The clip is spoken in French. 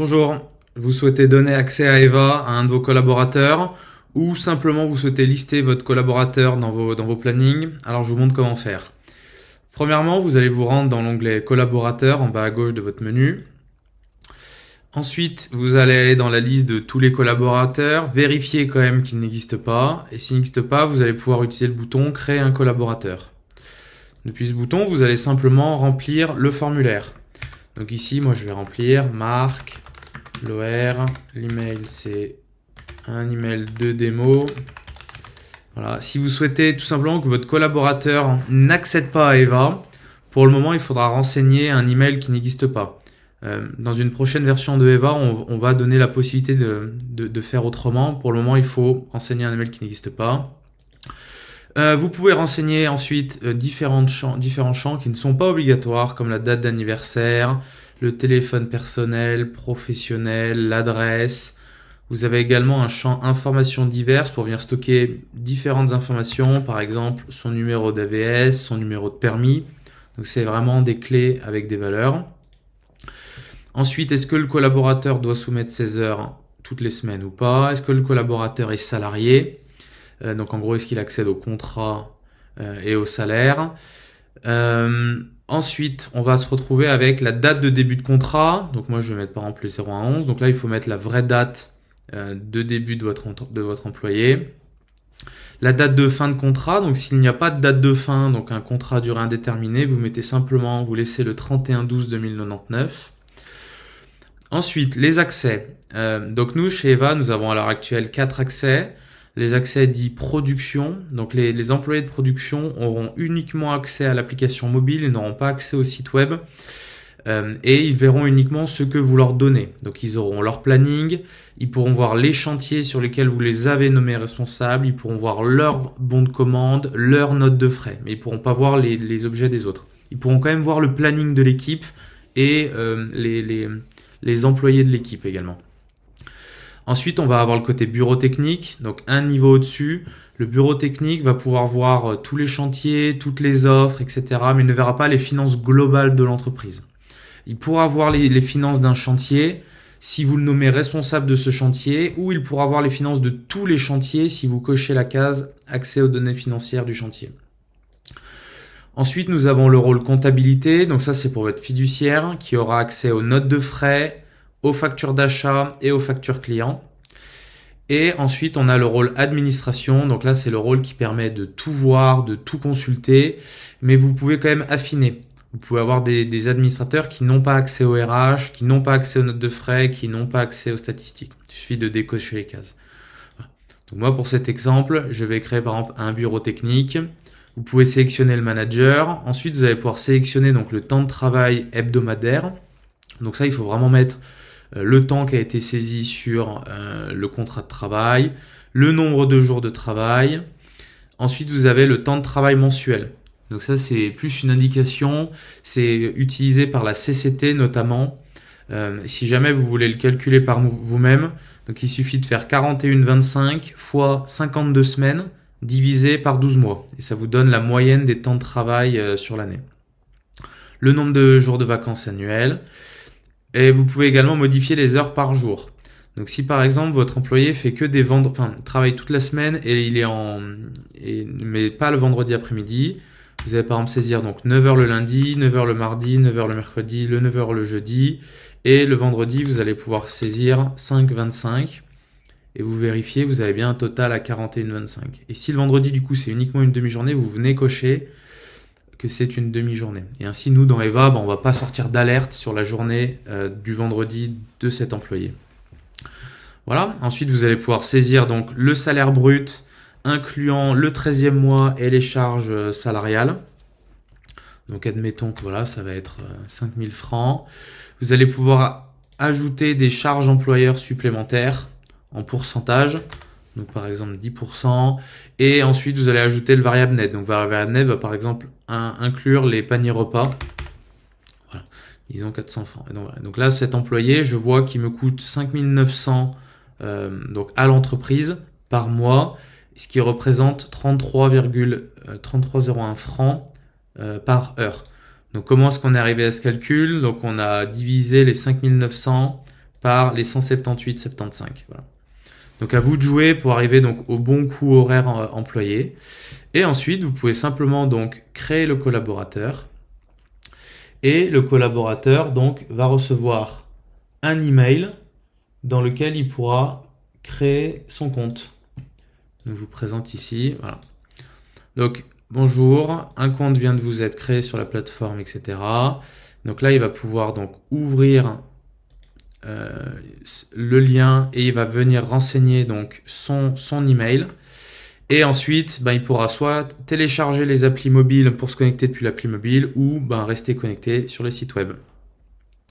Bonjour, vous souhaitez donner accès à Eva à un de vos collaborateurs ou simplement vous souhaitez lister votre collaborateur dans vos plannings. Alors je vous montre comment faire. Premièrement, vous allez vous rendre dans l'onglet collaborateurs en bas à gauche de votre menu. Ensuite, vous allez aller dans la liste de tous les collaborateurs, vérifier quand même qu'il n'existe pas. Et s'il n'existe pas, vous allez pouvoir utiliser le bouton créer un collaborateur. Depuis ce bouton, vous allez simplement remplir le formulaire. Donc ici, moi je vais remplir Marc, Loer, l'email c'est un email de démo. Voilà. Si vous souhaitez tout simplement que votre collaborateur n'accède pas à Eva, pour le moment il faudra renseigner un email qui n'existe pas. Dans une prochaine version de Eva, on va donner la possibilité de faire autrement. Pour le moment, il faut renseigner un email qui n'existe pas. Vous pouvez renseigner ensuite différents champs qui ne sont pas obligatoires, comme la date d'anniversaire, le téléphone personnel, professionnel, l'adresse. Vous avez également un champ informations diverses pour venir stocker différentes informations, par exemple son numéro d'AVS, son numéro de permis. Donc c'est vraiment des clés avec des valeurs. Ensuite, est-ce que le collaborateur doit soumettre ses heures toutes les semaines ou pas? Est-ce que le collaborateur est salarié? Donc en gros, est-ce qu'il accède au contrat et au salaire? Ensuite, on va se retrouver avec la date de début de contrat. Donc moi, je vais mettre par exemple le 0 à 11. Donc là, il faut mettre la vraie date de début de votre employé. La date de fin de contrat, donc s'il n'y a pas de date de fin, donc un contrat à durée indéterminée, vous mettez simplement, vous laissez le 31/12/2099. Ensuite, les accès. Donc nous, chez Eva, nous avons à l'heure actuelle 4 accès. Les accès dits production. Donc les employés de production auront uniquement accès à l'application mobile, ils n'auront pas accès au site web. Et ils verront uniquement ce que vous leur donnez. Donc ils auront leur planning, ils pourront voir les chantiers sur lesquels vous les avez nommés responsables, ils pourront voir leur bon de commande, leur note de frais, mais ils pourront pas voir les objets des autres. Ils pourront quand même voir le planning de l'équipe et les employés de l'équipe également. Ensuite, on va avoir le côté bureau technique, donc un niveau au-dessus. Le bureau technique va pouvoir voir tous les chantiers, toutes les offres, etc., mais il ne verra pas les finances globales de l'entreprise. Il pourra voir les finances d'un chantier si vous le nommez responsable de ce chantier, ou il pourra voir les finances de tous les chantiers si vous cochez la case accès aux données financières du chantier. Ensuite, nous avons le rôle comptabilité. Donc ça, c'est pour votre fiduciaire qui aura accès aux notes de frais, aux factures d'achat et aux factures clients. Et ensuite, on a le rôle administration. Donc là, c'est le rôle qui permet de tout voir, de tout consulter, mais vous pouvez quand même affiner. Vous pouvez avoir des administrateurs qui n'ont pas accès au RH, qui n'ont pas accès aux notes de frais, qui n'ont pas accès aux statistiques. Il suffit de décocher les cases. Voilà. Donc moi, pour cet exemple, je vais créer par exemple un bureau technique. Vous pouvez sélectionner le manager. Ensuite, vous allez pouvoir sélectionner donc le temps de travail hebdomadaire. Donc ça, il faut vraiment mettre le temps qui a été saisi sur le contrat de travail, le nombre de jours de travail. Ensuite, vous avez le temps de travail mensuel. Donc ça, c'est plus une indication. C'est utilisé par la CCT notamment. Si jamais vous voulez le calculer par vous-même, donc il suffit de faire 41,25 fois 52 semaines divisé par 12 mois. Et ça vous donne la moyenne des temps de travail sur l'année. Le nombre de jours de vacances annuels. Et vous pouvez également modifier les heures par jour. Donc si par exemple votre employé fait que des vendredis, enfin travaille toute la semaine et mais pas le vendredi après-midi, vous allez par exemple saisir donc 9h le lundi, 9h le mardi, 9h le mercredi, le 9h le jeudi, et le vendredi vous allez pouvoir saisir 5,25 et vous vérifiez, vous avez bien un total à 41,25. Et si le vendredi du coup c'est uniquement une demi-journée, vous venez cocher que c'est une demi-journée. Et ainsi, nous, dans Eva, on va pas sortir d'alerte sur la journée du vendredi de cet employé. Voilà. Ensuite, vous allez pouvoir saisir donc le salaire brut, incluant le 13e mois et les charges salariales. Donc, admettons que voilà, ça va être 5000 francs. Vous allez pouvoir ajouter des charges employeurs supplémentaires en pourcentage. Donc par exemple 10%, et ensuite vous allez ajouter le variable net. Donc le variable net va par exemple inclure les paniers repas. Voilà, disons 400 francs. Et donc, voilà. Donc là cet employé, je vois qu'il me coûte 5900 donc à l'entreprise par mois, ce qui représente 33,3301 francs par heure. Donc comment est-ce qu'on est arrivé à ce calcul? Donc on a divisé les 5900 par les 178,75. Voilà. Donc à vous de jouer pour arriver donc au bon coût horaire employé. Et ensuite, vous pouvez simplement donc créer le collaborateur. Et le collaborateur donc va recevoir un email dans lequel il pourra créer son compte. Donc je vous présente ici, voilà. Donc bonjour, un compte vient de vous être créé sur la plateforme, etc. Donc là, il va pouvoir donc ouvrir le lien et il va venir renseigner donc son email. Et ensuite, il pourra soit télécharger les applis mobiles pour se connecter depuis l'appli mobile ou rester connecté sur le site web.